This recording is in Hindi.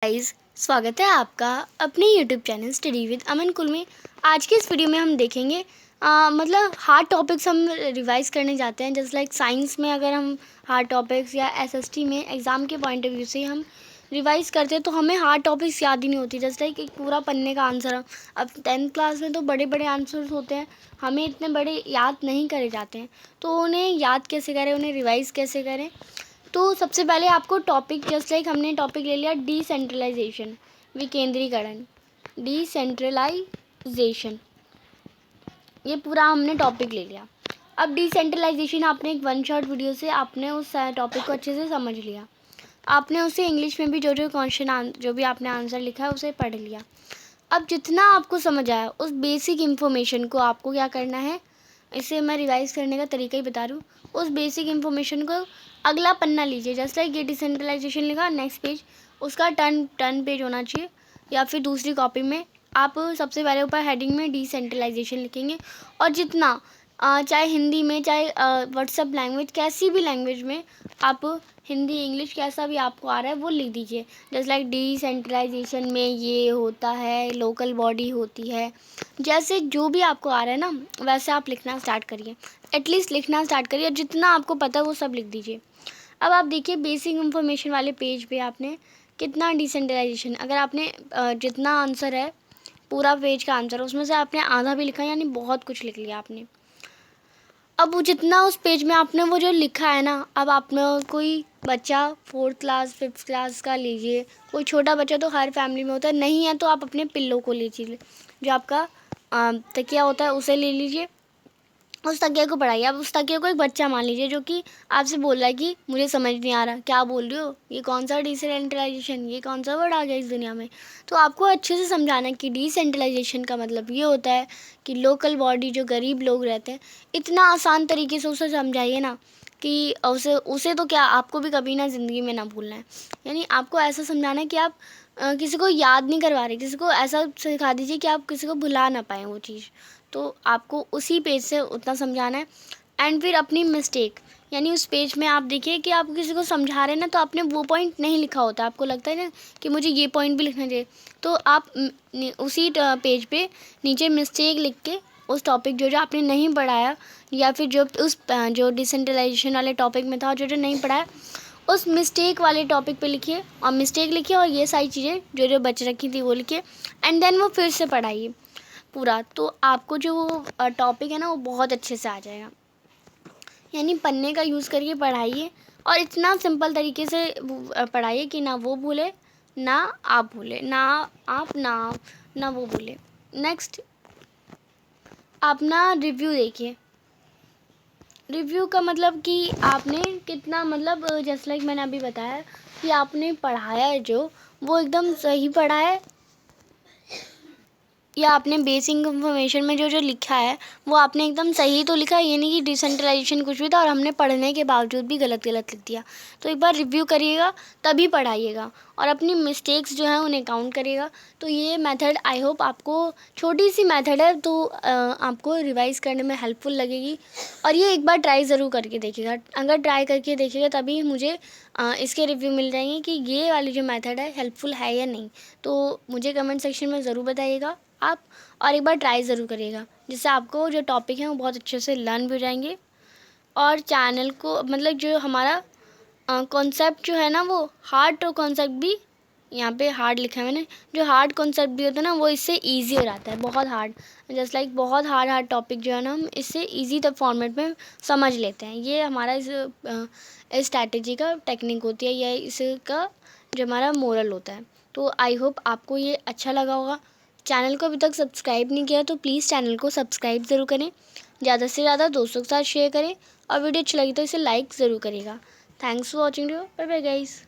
गाइस, स्वागत है आपका अपने यूट्यूब चैनल स्टडी विद अमन कुल में। आज के इस वीडियो में हम देखेंगे मतलब हार्ड टॉपिक्स हम रिवाइज करने जाते हैं। जस्ट लाइक साइंस में अगर हम हार्ड टॉपिक्स या एसएसटी में एग्ज़ाम के पॉइंट ऑफ व्यू से हम रिवाइज करते हैं तो हमें हार्ड टॉपिक्स याद ही नहीं होती। जस्ट लाइक एक पूरा पन्ने का आंसर, अब 10th क्लास में तो बड़े बड़े आंसर्स होते हैं, हमें इतने बड़े याद नहीं करे जाते हैं। तो उन्हें याद कैसे करें, उन्हें रिवाइज़ कैसे करें। तो सबसे पहले आपको टॉपिक, जस्ट लाइक हमने टॉपिक ले लिया डिसेंट्रलाइजेशन, विकेंद्रीकरण, डिसेंट्रलाइजेशन, ये पूरा हमने टॉपिक ले लिया। अब डिसेंट्रलाइजेशन आपने एक वन शॉट वीडियो से आपने उस टॉपिक को अच्छे से समझ लिया। आपने उसे इंग्लिश में भी जो क्वेश्चन जो भी आपने आंसर लिखा है उसे पढ़ लिया। अब जितना आपको समझ आया उस बेसिक इन्फॉर्मेशन को आपको क्या करना है, इसे मैं रिवाइज करने का तरीका ही बता रही हूँ। उस बेसिक इन्फॉर्मेशन को अगला पन्ना लीजिए, जस्ट लाइक ये डिसेंट्रलाइजेशन लिखा, नेक्स्ट पेज उसका टर्न पेज होना चाहिए, या फिर दूसरी कॉपी में आप सबसे पहले ऊपर हेडिंग में डिसेंट्रलाइजेशन लिखेंगे। और जितना चाहे हिंदी में, चाहे व्हाट्सएप लैंग्वेज, कैसी भी लैंग्वेज में आप हिंदी इंग्लिश कैसा भी आपको आ रहा है वो लिख दीजिए। जस्ट लाइक डिसेंट्रलाइजेशन में ये होता है, लोकल बॉडी होती है, जैसे जो भी आपको आ रहा है ना वैसे आप लिखना स्टार्ट करिए। एटलीस्ट लिखना स्टार्ट करिए, जितना आपको पता है वो सब लिख दीजिए। अब आप देखिए बेसिक इन्फॉर्मेशन वाले पेज पे आपने कितना डिसेंट्रलाइजेशन, अगर आपने जितना आंसर है पूरा पेज का आंसर उसमें से आपने आधा भी लिखा, यानी बहुत कुछ लिख लिया आपने। अब वो जितना उस पेज में आपने वो जो लिखा है ना, अब आपने कोई बच्चा 4th क्लास 5th क्लास का लीजिए, कोई छोटा बच्चा तो हर फैमिली में होता है, नहीं है तो आप अपने पिल्लो को लीजिए, जो आपका तकिया होता है उसे ले लीजिए, उस तकिया को पढ़ाइए। अब उस तकिया को एक बच्चा मान लीजिए जो कि आपसे बोल रहा है कि मुझे समझ नहीं आ रहा क्या बोल रही हो, ये कौन सा डिसेंट्रलाइजेशन, ये कौन सा वर्ड आ गया इस दुनिया में। तो आपको अच्छे से समझाना है कि डिसेंट्रलाइजेशन का मतलब ये होता है कि लोकल बॉडी, जो गरीब लोग रहते हैं, इतना आसान तरीके से उसे समझाइए ना कि उसे तो क्या, आपको भी कभी ना ज़िंदगी में ना भूलना है। यानी आपको ऐसा समझाना है कि आप किसी को याद नहीं करवा रहे, किसी को ऐसा सिखा दीजिए कि आप किसी को भुला ना पाएँ वो चीज़। तो आपको उसी पेज से उतना समझाना है। एंड फिर अपनी मिस्टेक, यानी उस पेज में आप देखिए कि आप किसी को समझा रहे हैं ना तो आपने वो पॉइंट नहीं लिखा होता, आपको लगता है ना कि मुझे ये पॉइंट भी लिखना चाहिए, तो आप उसी पेज पे नीचे मिस्टेक लिख के उस टॉपिक जो आपने नहीं पढ़ाया, या फिर जो उस जो डिसेंट्रलाइजेशन वाले टॉपिक में था जो नहीं पढ़ाया, उस मिस्टेक वाले टॉपिक पे लिखिए और मिस्टेक लिखिए, और ये सारी चीज़ें जो बच रखी थी वो लिखिए, एंड देन वो फिर से पढ़ाइए पूरा। तो आपको जो टॉपिक है ना वो बहुत अच्छे से आ जाएगा। यानी पन्ने का यूज़ करके पढ़ाइए, और इतना सिंपल तरीके से पढ़ाइए कि ना वो भूले ना आप भूले, ना वो भूले। नेक्स्ट आप ना रिव्यू देखिए। रिव्यू का मतलब कि आपने कितना, मतलब जस्ट लाइक मैंने अभी बताया कि आपने पढ़ाया है जो वो एकदम सही पढ़ा है, या आपने बेसिक इन्फॉर्मेशन में जो लिखा है वो आपने एकदम सही तो लिखा है, ये नहीं कि डिसेंट्रलाइजेशन कुछ भी था और हमने पढ़ने के बावजूद भी गलत लिख दिया। तो एक बार रिव्यू करिएगा तभी पढ़ाइएगा, और अपनी मिस्टेक्स जो हैं उन्हें काउंट करिएगा। तो ये मेथड आई होप आपको, छोटी सी मेथड है तो आपको रिवाइज़ करने में हेल्पफुल लगेगी, और ये एक बार ट्राई ज़रूर करके देखिएगा। अगर ट्राई करके देखिएगा तभी मुझे इसके रिव्यू मिल जाएंगे कि ये वाली जो मेथड है हेल्पफुल है या नहीं। तो मुझे कमेंट सेक्शन में ज़रूर बताइएगा आप, और एक बार ट्राई ज़रूर करिएगा, जिससे आपको जो टॉपिक है वो बहुत अच्छे से लर्न भी हो जाएंगे। और चैनल को, मतलब जो हमारा कॉन्सेप्ट जो है ना, वो हार्ड कॉन्सेप्ट भी, यहाँ पे हार्ड लिखा है मैंने, जो हार्ड कॉन्सेप्ट भी होता है ना वो इससे इजी हो जाता है। बहुत हार्ड, जस्ट लाइक बहुत हार्ड टॉपिक जो है ना हम इससे इजी तक फॉर्मेट में समझ लेते हैं। ये हमारा इस स्ट्रैटेजी का टेक्निक होती है, या इसका जो हमारा मोरल होता है। तो आई होप आपको ये अच्छा लगा होगा। चैनल को अभी तक सब्सक्राइब नहीं किया तो प्लीज़ चैनल को सब्सक्राइब ज़रूर करें, ज़्यादा से ज़्यादा दोस्तों के साथ शेयर करें, और वीडियो अच्छी लगी तो इसे लाइक ज़रूर करिएगा। Thanks for watching, bye bye guys.